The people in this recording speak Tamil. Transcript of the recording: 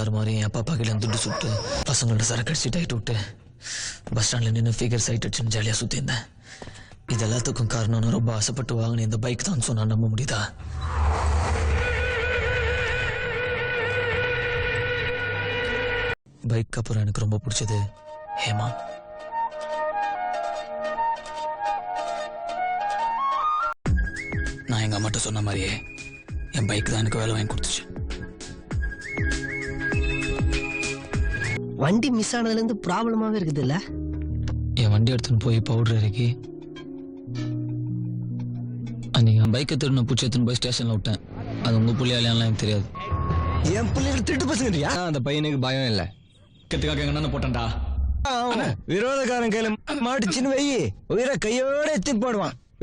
எல்லாரும் மாதிரியும் என் அப்பா பகையில துட்டு சுட்டு பசங்களோட சரக்கு அடிச்சு டைட் விட்டு பஸ் ஸ்டாண்ட்ல நின்று ஃபிகர் சைட் அடிச்சுன்னு ஜாலியாக சுற்றிருந்தேன். இது எல்லாத்துக்கும் காரணம் நான் ரொம்ப ஆசைப்பட்டு வாங்கின இந்த பைக் தான் சொன்னா நம்ப முடியுதா? பைக் அப்புறம் எனக்கு ரொம்ப பிடிச்சது ஹேமா. நான் எங்க அம்மாட்ட சொன்ன மாதிரியே என் பைக் தான் எனக்கு வேலை வாங்கி கொடுத்துச்சு. வண்டி மிஸ் ஆனதுல இருந்து ப்ராப்ளமாவே இருக்குது இல்ல? என் வண்டி எடுத்துன்னு போய் பவுடர் இறக்கி அன்னைக்கு பைக்கை திரும்ப பூச்சி எடுத்துன்னு போய் ஸ்டேஷன்ல விட்டேன். அது உங்க புள்ளியாலையான்லாம் எனக்கு தெரியாது. என் பிள்ளைகள் திட்டு பசங்கறியா? அந்த பையனுக்கு பயம் இல்ல. கத்துக்காக எங்க அண்ணன் போட்டான்டா. விரோதக்காரன் கையில மாட்டுச்சின்னு வை, உயிரை கையோட எத்தி போடுவான்.